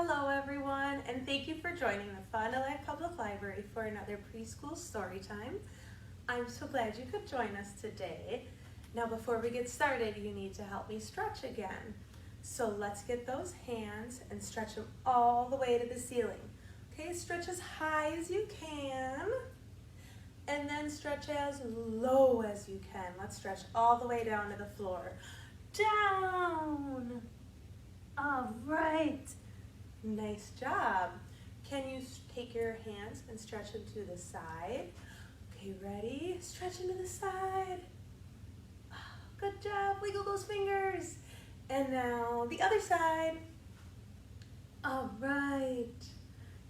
Hello everyone, and thank you for joining the Fond du Lac Public Library for another preschool story time. I'm so glad you could join us today. Now before we get started, you need to help me stretch again. So let's get those hands and stretch them all the way to the ceiling. Okay, stretch as high as you can, and then stretch as low as you can. Let's stretch all the way down to the floor. Down! All right. Nice job. Can you take your hands and stretch them to the side? Okay, ready? Stretch into the side. Good job. Wiggle those fingers. And now the other side. All right.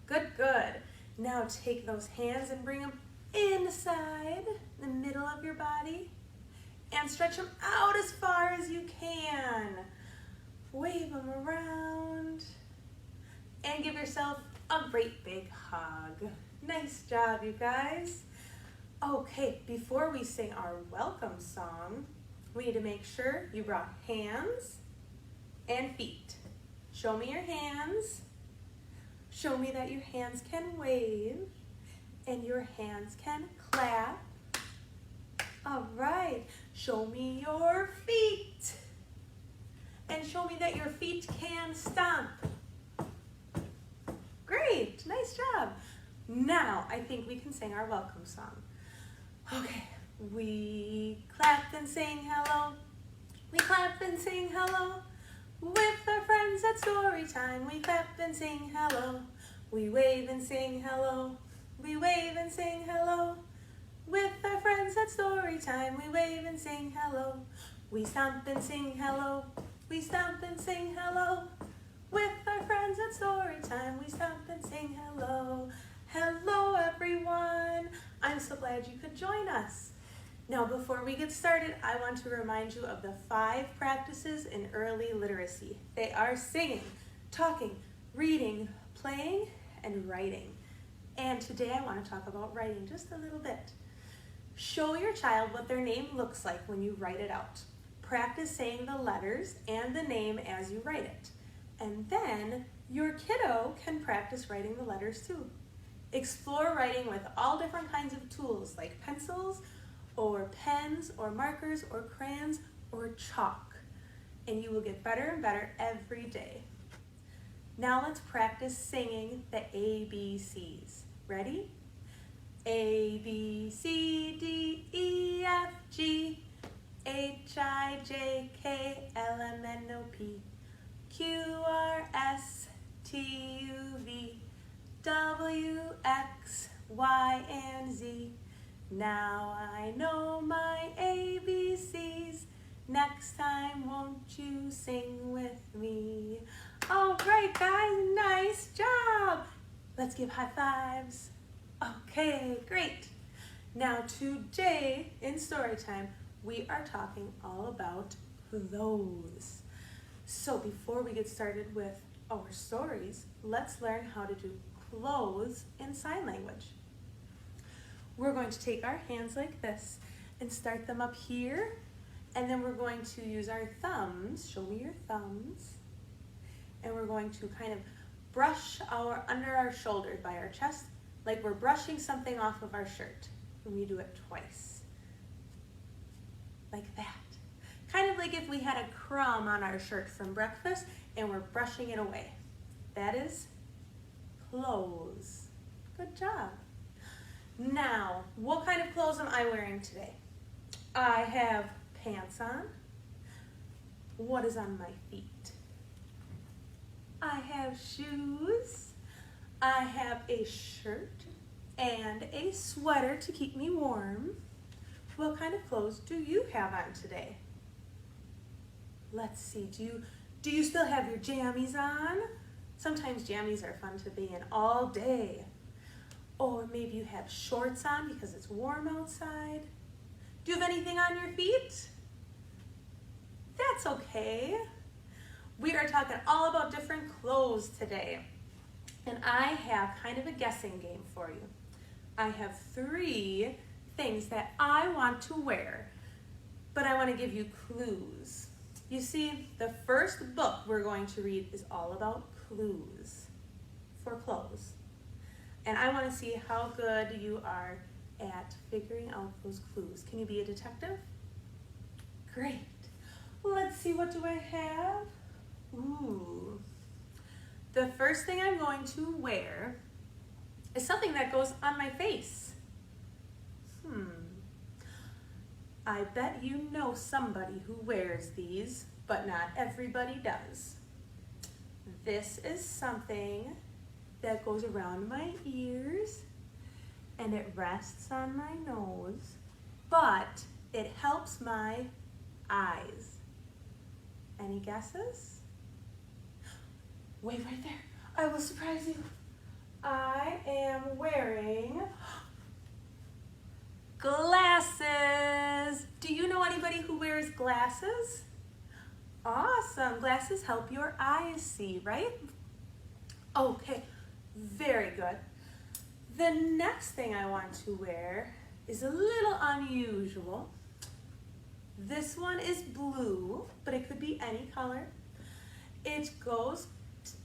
Good, good. Now take those hands and bring them inside the middle of your body and stretch them out as far as you can. Wave them around. And give yourself a great big hug. Nice job, you guys. Okay, before we sing our welcome song, we need to make sure you brought hands and feet. Show me your hands. Show me that your hands can wave and your hands can clap. All right, show me your feet. And show me that your feet can stomp. Great, nice job. Now I think we can sing our welcome song. Okay, we clap and sing hello. We clap and sing hello. With our friends at Storytime, we clap and sing hello. We wave and sing hello. We wave and sing hello. With our friends at Storytime, we wave and sing hello. We stomp and sing hello. We stomp and sing hello. With our friends at Storytime, we stomp and sing hello. Hello everyone. I'm so glad you could join us. Now before we get started, I want to remind you of the 5 practices in early literacy. They are singing, talking, reading, playing, and writing. And today I want to talk about writing just a little bit. Show your child what their name looks like when you write it out. Practice saying the letters and the name as you write it. And then your kiddo can practice writing the letters too. Explore writing with all different kinds of tools like pencils or pens or markers or crayons or chalk. And you will get better and better every day. Now let's practice singing the ABCs. Ready? A, B, C, D, E, F, G, H, I, J, K, L, M, N, O, P. Q, R, S, T, U, V, W, X, Y, and Z. Now I know my ABCs. Next time, won't you sing with me? All right, guys, nice job. Let's give high fives. Okay, great. Now today in Storytime, we are talking all about clothes. So before we get started with our stories, let's learn how to do clothes in sign language. We're going to take our hands like this and start them up here, and then we're going to use our thumbs, show me your thumbs, and we're going to kind of brush under our shoulders by our chest, like we're brushing something off of our shirt. And we do it twice, like that. Kind of like if we had a crumb on our shirt from breakfast and we're brushing it away. That is clothes. Good job. Now, what kind of clothes am I wearing today? I have pants on. What is on my feet? I have shoes. I have a shirt and a sweater to keep me warm. What kind of clothes do you have on today? Let's see, do you still have your jammies on? Sometimes jammies are fun to be in all day. Or maybe you have shorts on because it's warm outside. Do you have anything on your feet? That's okay. We are talking all about different clothes today. And I have kind of a guessing game for you. I have 3 things that I want to wear, but I want to give you clues. You see, the first book we're going to read is all about clues for clothes. And I want to see how good you are at figuring out those clues. Can you be a detective? Great. Let's see, what do I have? Ooh. The first thing I'm going to wear is something that goes on my face. I bet you know somebody who wears these, but not everybody does. This is something that goes around my ears and it rests on my nose, but it helps my eyes. Any guesses? Wait right there. I will surprise you. I am wearing glasses. Do you know anybody who wears glasses? Awesome. Glasses help your eyes see, right? Okay, very good. The next thing I want to wear is a little unusual. This one is blue, but it could be any color. It goes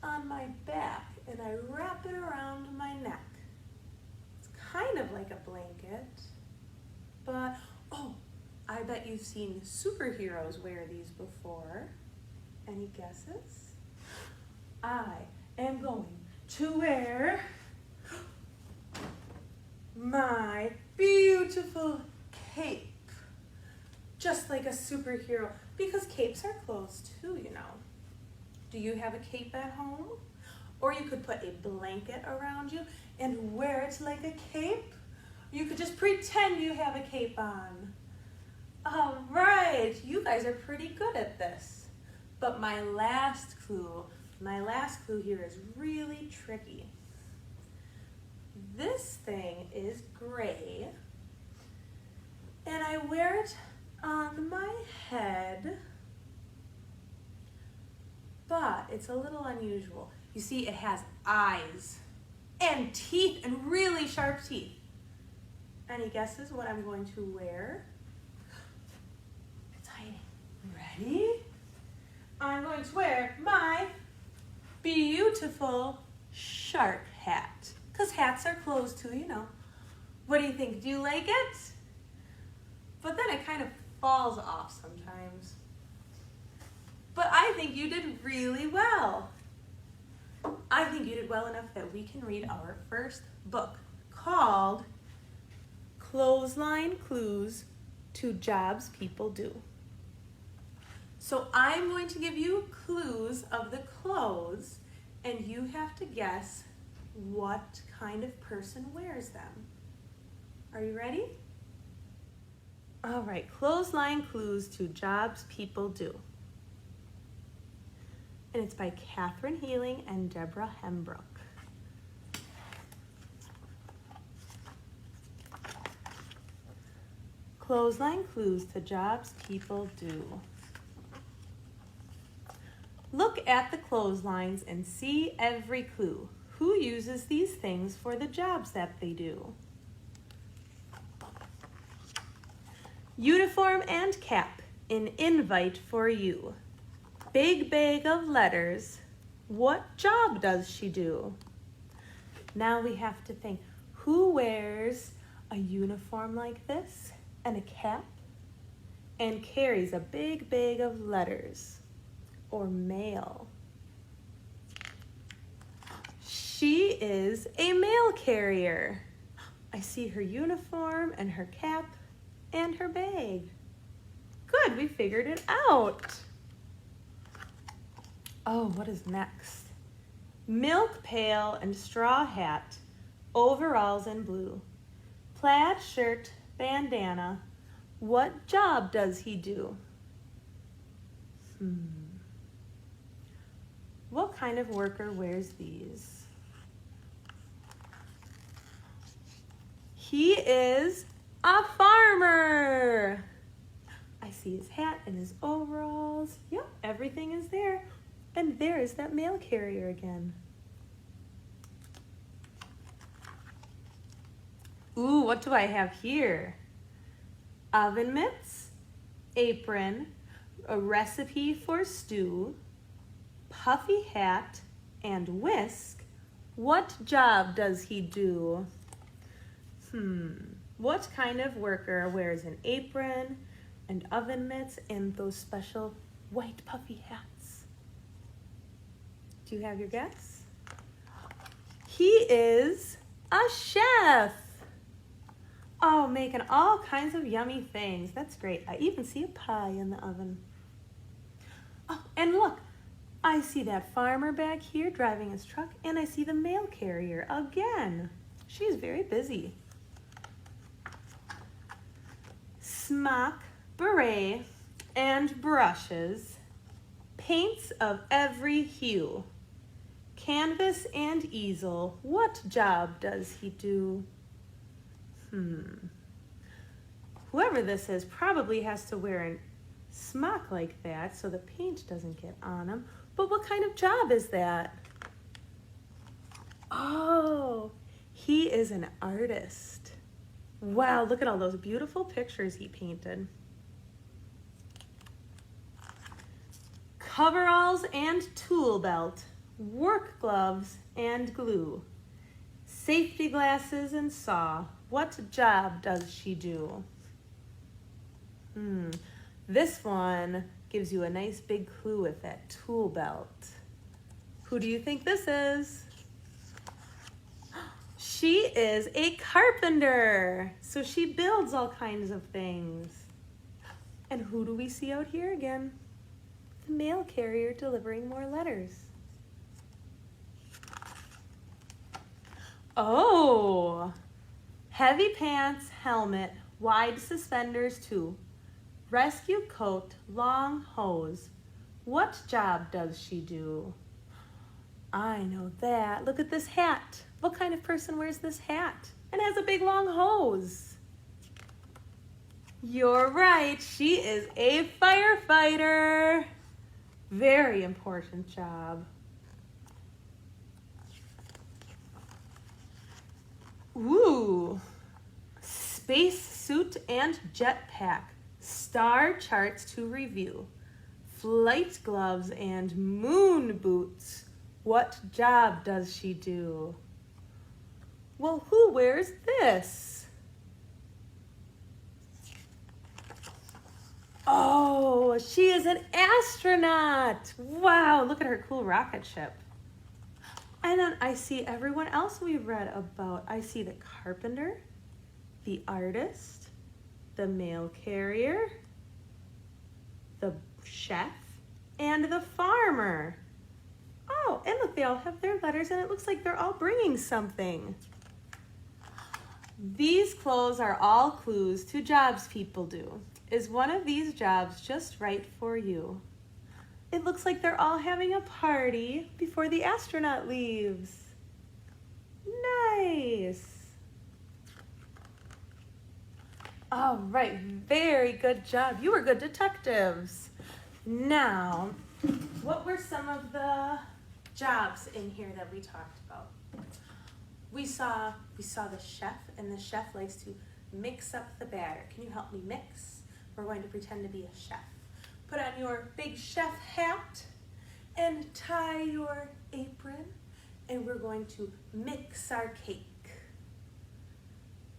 on my back and I wrap it around my neck. It's kind of like a blanket, but I bet you've seen superheroes wear these before. Any guesses? I am going to wear my beautiful cape, just like a superhero, because capes are clothes too, you know. Do you have a cape at home? Or you could put a blanket around you and wear it like a cape. You could just pretend you have a cape on. All right, you guys are pretty good at this. But my last clue here is really tricky. This thing is gray, and I wear it on my head, but it's a little unusual. You see, it has eyes and teeth and really sharp teeth. Any guesses what I'm going to wear? It's hiding. Ready? I'm going to wear my beautiful shark hat, because hats are clothes too, you know. What do you think? Do you like it? But then it kind of falls off sometimes. But I think you did really well. I think you did well enough that we can read our first book called Clothesline Clues to Jobs People Do. So I'm going to give you clues of the clothes, and you have to guess what kind of person wears them. Are you ready? All right, Clothesline Clues to Jobs People Do. And it's by Catherine Healing and Deborah Hembrook. Clothesline Clues to Jobs People Do. Look at the clotheslines and see every clue. Who uses these things for the jobs that they do? Uniform and cap, an invite for you. Big bag of letters, what job does she do? Now we have to think, who wears a uniform like this and a cap and carries a big bag of letters or mail? She is a mail carrier. I see her uniform and her cap and her bag. Good, we figured it out. Oh, what is next? Milk pail and straw hat, overalls in blue, plaid shirt, bandana. What job does he do? What kind of worker wears these? He is a farmer. I see his hat and his overalls. Yep, everything is there. And there is that mail carrier again. Ooh, what do I have here? Oven mitts, apron, a recipe for stew, puffy hat, and whisk. What job does he do? What kind of worker wears an apron and oven mitts and those special white puffy hats? Do you have your guess? He is a chef. Oh, making all kinds of yummy things. That's great. I even see a pie in the oven. Oh, and look, I see that farmer back here driving his truck, and I see the mail carrier again. She's very busy. Smock, beret, and brushes, paints of every hue, canvas and easel. What job does he do? Whoever this is probably has to wear a smock like that so the paint doesn't get on him. But what kind of job is that? Oh, he is an artist. Wow, look at all those beautiful pictures he painted. Coveralls and tool belt, work gloves and glue, safety glasses and saw. What job does she do? This one gives you a nice big clue with that tool belt. Who do you think this is? She is a carpenter. So she builds all kinds of things. And who do we see out here again? The mail carrier delivering more letters. Oh, heavy pants, helmet, wide suspenders too. Rescue coat, long hose. What job does she do? I know that. Look at this hat. What kind of person wears this hat and has a big long hose? You're right. She is a firefighter. Very important job. Ooh. Space suit and jetpack. Star charts to review. Flight gloves and moon boots. What job does she do? Well, who wears this? Oh, she is an astronaut. Wow, look at her cool rocket ship. And then I see everyone else we've read about. I see the carpenter, the artist, the mail carrier, the chef, and the farmer. Oh, and look, they all have their letters, and it looks like they're all bringing something. These clothes are all clues to jobs people do. Is one of these jobs just right for you? It looks like they're all having a party before the astronaut leaves. Nice. All right, very good job. You were good detectives. Now, what were some of the jobs in here that we talked about? We saw the chef, and the chef likes to mix up the batter. Can you help me mix? We're going to pretend to be a chef. Put on your big chef hat and tie your apron, and we're going to mix our cake.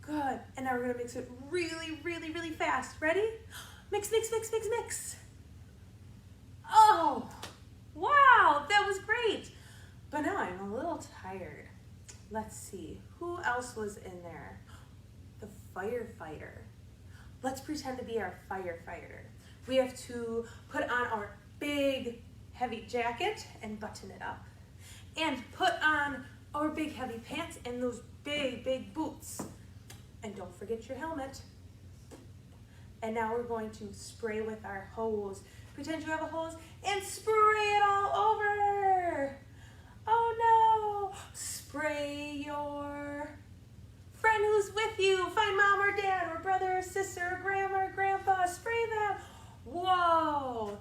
Good. And now we're going to mix it really, really, really fast. Ready? Mix, mix, mix, mix, mix. Oh, wow, that was great. But now I'm a little tired. Let's see, who else was in there? The firefighter. Let's pretend to be our firefighter. We have to put on our big, heavy jacket and button it up. And put on our big, heavy pants and those big, big boots. And don't forget your helmet. And now we're going to spray with our hose. Pretend you have a hose and spray it all over. Oh no! Spray your friend who's with you. Find mom or dad or brother or sister or grandma or grandpa. Spray them. Whoa!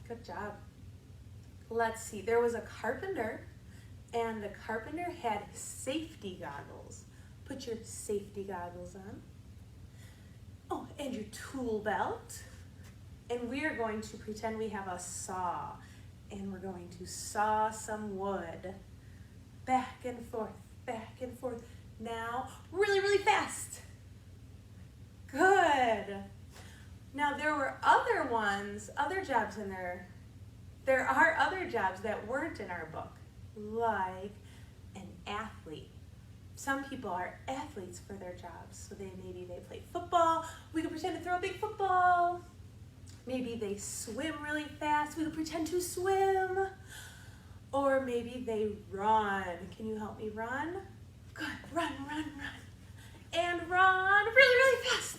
Good job. Let's see. There was a carpenter, and the carpenter had safety goggles. Put your safety goggles on. Oh, and your tool belt. And we are going to pretend we have a saw. and we're going to saw some wood. Back and forth, back and forth. Now, really, really fast. Good. Now there were other jobs in there. There are other jobs that weren't in our book, like an athlete. Some people are athletes for their jobs, so maybe they play football. We could pretend to throw a big football. Maybe they swim really fast. We could pretend to swim. Or maybe they run. Can you help me run? Good. Run, run, run. And run really, really fast.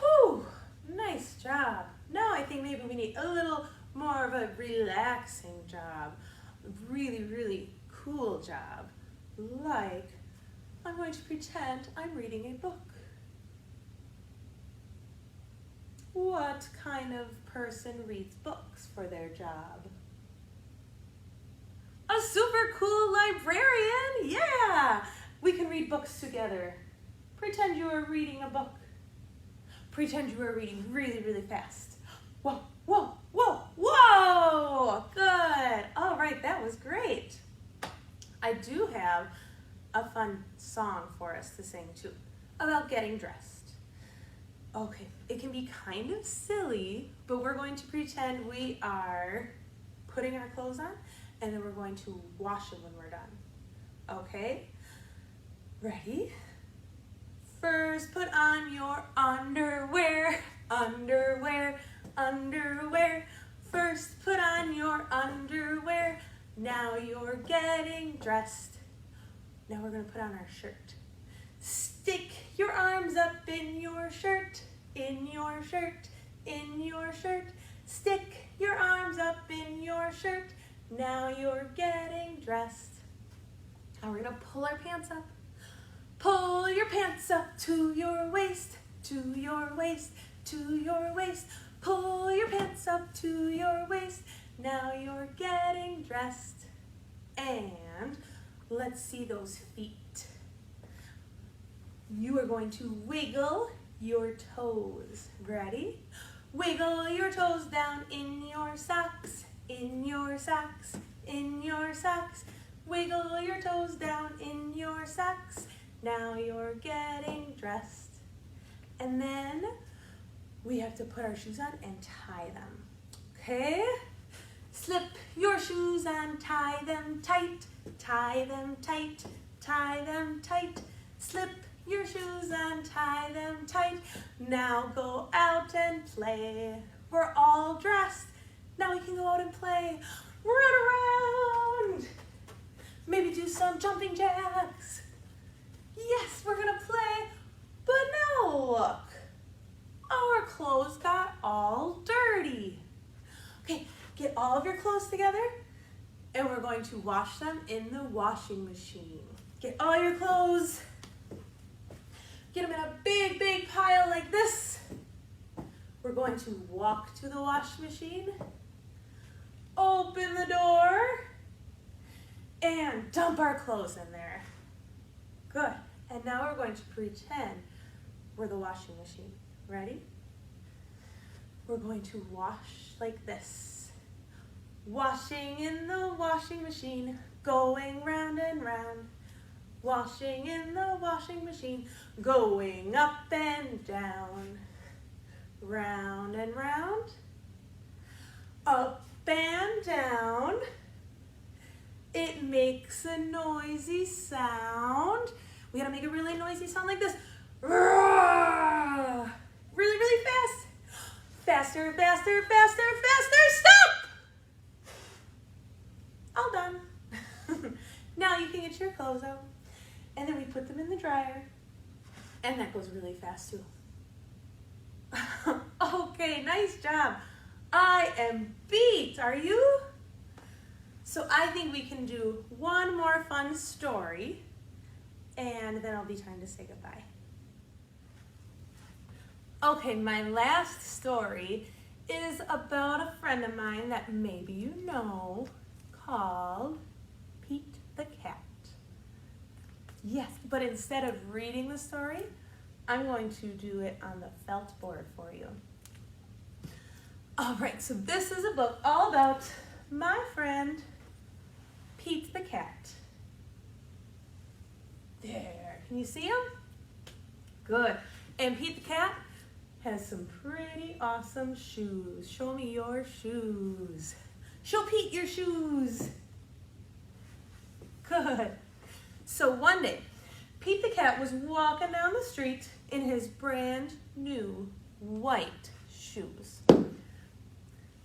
Whew. Nice job. Now I think maybe we need a little more of a relaxing job. Really, really cool job. Like, I'm going to pretend I'm reading a book. What kind of person reads books for their job? A super cool librarian, yeah! We can read books together. Pretend you are reading a book. Pretend you are reading really, really fast. Whoa, whoa, whoa, whoa! Good, all right, that was great. I do have a fun song for us to sing too, about getting dressed. Okay, it can be kind of silly, but we're going to pretend we are putting our clothes on, and then we're going to wash them when we're done. Okay? Ready? First, put on your underwear, underwear, underwear. First, put on your underwear. Now you're getting dressed. Now we're going to put on our shirt. Stick your arms up in your shirt, in your shirt, in your shirt. Stick your arms up in your shirt. Now you're getting dressed. Now we're going to pull our pants up. Pull your pants up to your waist, to your waist, to your waist. Pull your pants up to your waist. Now you're getting dressed. And let's see those feet. You are going to wiggle your toes. Ready? Wiggle your toes down in your socks, in your socks, in your socks. Wiggle your toes down in your socks. Now you're getting dressed. And then we have to put our shoes on and tie them. Okay? Slip your shoes on, tie them tight, tie them tight, tie them tight. Slip your shoes on, tie them tight. Now go out and play. We're all dressed. Now we can go out and play. Run around. Maybe do some jumping jacks. Yes, we're gonna play. But now look, our clothes got all dirty. Okay, get all of your clothes together and we're going to wash them in the washing machine. Get all your clothes. Get them in a big, big pile like this. We're going to walk to the wash machine, open the door, and dump our clothes in there. Good. And now we're going to pretend we're the washing machine. Ready? We're going to wash like this. Washing in the washing machine, going round and round. Washing in the washing machine, going up and down. Round and round. Up and down. It makes a noisy sound. We gotta make a really noisy sound like this. Really, really fast. Faster, faster, faster, faster, stop! All done. Now you can get your clothes out. And then we put them in the dryer. And that goes really fast too. Okay, nice job. I am beat, are you? So I think we can do one more fun story and then it'll be time to say goodbye. Okay, my last story is about a friend of mine that maybe you know called Pete the Cat. Yes, but instead of reading the story, I'm going to do it on the felt board for you. All right, so this is a book all about my friend Pete the cat. There, can you see him? Good. And Pete the cat has some pretty awesome shoes. Show me your shoes. Show Pete your shoes. Good. So one day, Pete the cat was walking down the street in his brand new white shoes.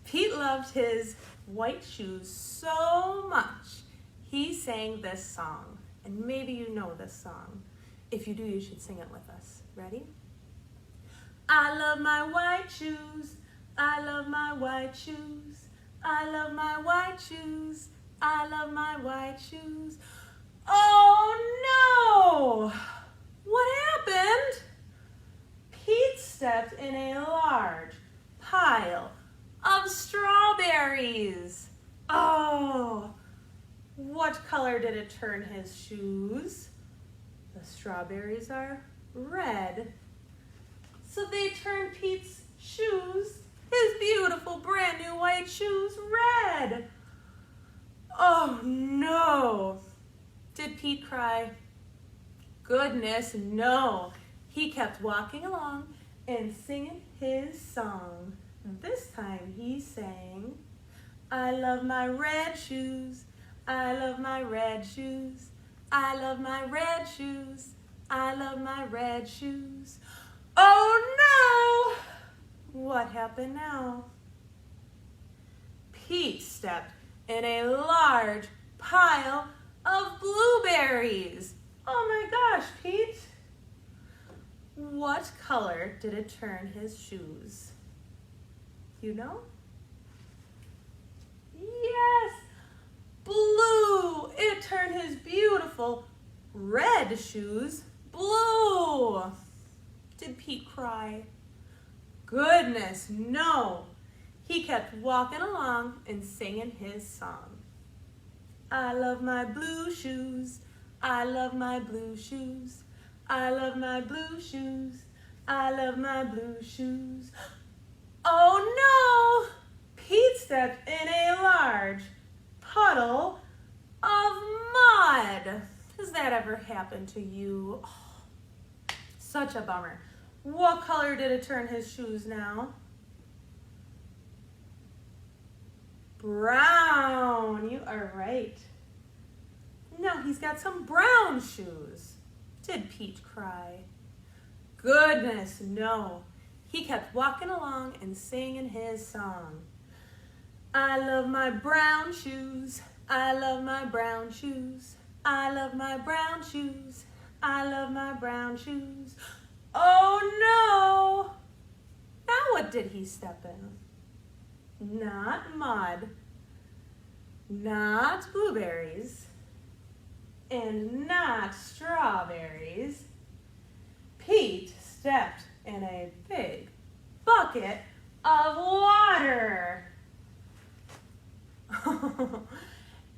Pete loved his white shoes so much, he sang this song. And maybe you know this song. If you do, you should sing it with us. Ready? I love my white shoes. I love my white shoes. I love my white shoes. I love my white shoes. Oh no! What happened? Pete stepped in a large pile of strawberries. Oh, what color did it turn his shoes? The strawberries are red. So they turned Pete's shoes, his beautiful brand new white shoes, red. Oh no. Did Pete cry? Goodness, no. He kept walking along and singing his song. This time he sang, I love my red shoes. I love my red shoes. I love my red shoes. I love my red shoes. Oh no! What happened now? Pete stepped in a large pile of blueberries. Oh my gosh, Pete. What color did it turn his shoes? You know? Yes, blue. It turned his beautiful red shoes blue. Did Pete cry? Goodness, no. He kept walking along and singing his song. I love my blue shoes. I love my blue shoes. I love my blue shoes. I love my blue shoes. Oh no! Pete stepped in a large puddle of mud. Has that ever happened to you? Oh, such a bummer. What color did it turn his shoes now? Brown. You are right. Now he's got some brown shoes. Did Pete cry? Goodness, no. He kept walking along and singing his song. I love my brown shoes. I love my brown shoes. I love my brown shoes. I love my brown shoes. Oh no! Now what did he step in? Not mud, not blueberries, and not strawberries. Pete stepped in a big bucket of water.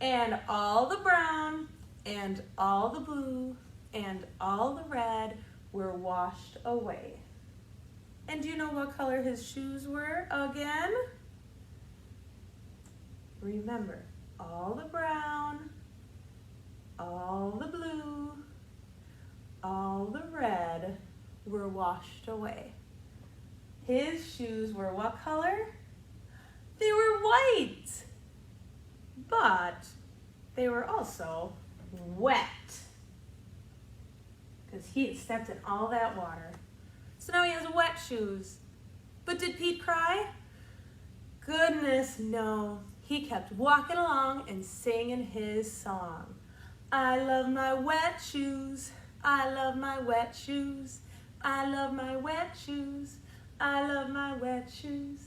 And all the brown and all the blue and all the red were washed away. And do you know what color his shoes were again? Remember, all the brown, all the blue, all the red were washed away. His shoes were what color? They were white, but they were also wet because he had stepped in all that water. So now he has wet shoes. But did Pete cry? Goodness, no. He kept walking along and singing his song. I love my wet shoes. I love my wet shoes. I love my wet shoes. I love my wet shoes.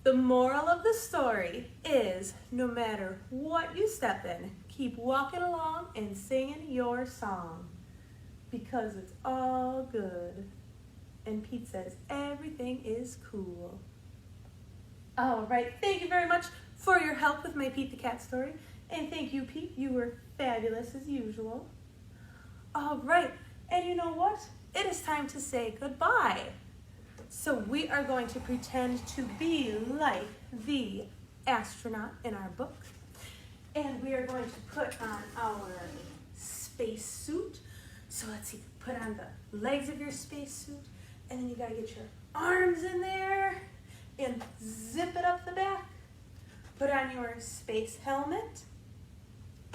The moral of the story is no matter what you step in, keep walking along and singing your song because it's all good. And Pete says everything is cool. All right, thank you very much for your help with my Pete the Cat story. And thank you, Pete. You were fabulous as usual. All right, and you know what? It is time to say goodbye. So we are going to pretend to be like the astronaut in our book. And we are going to put on our space suit. So let's see, put on the legs of your space suit, and then you gotta get your arms in there and zip it up the back. Put on your space helmet,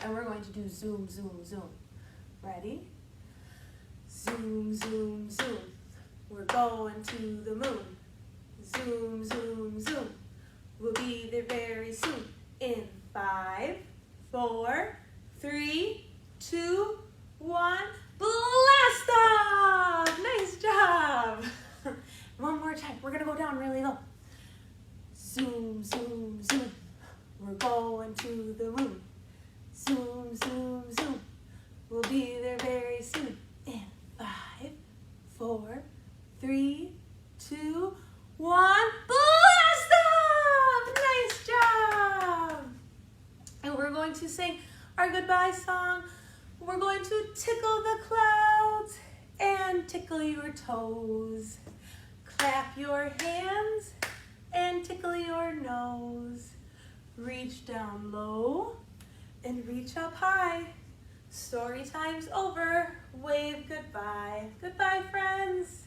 and we're going to do zoom, zoom, zoom. Ready? Zoom, zoom, zoom. We're going to the moon. Zoom, zoom, zoom. We'll be there very soon. In 5, 4, 3, 2, 1. Blast off! Nice job! One more time. We're gonna go down really low. Zoom, zoom, zoom. We're going to the moon. Zoom, zoom, zoom. We'll be there very soon. In 5, 4, 3, 2, 1. Blast off! Nice job! And we're going to sing our goodbye song. We're going to tickle the clouds and tickle your toes. Clap your hands and tickle your nose. Reach down low and reach up high. Story time's over. Wave goodbye. Goodbye, friends.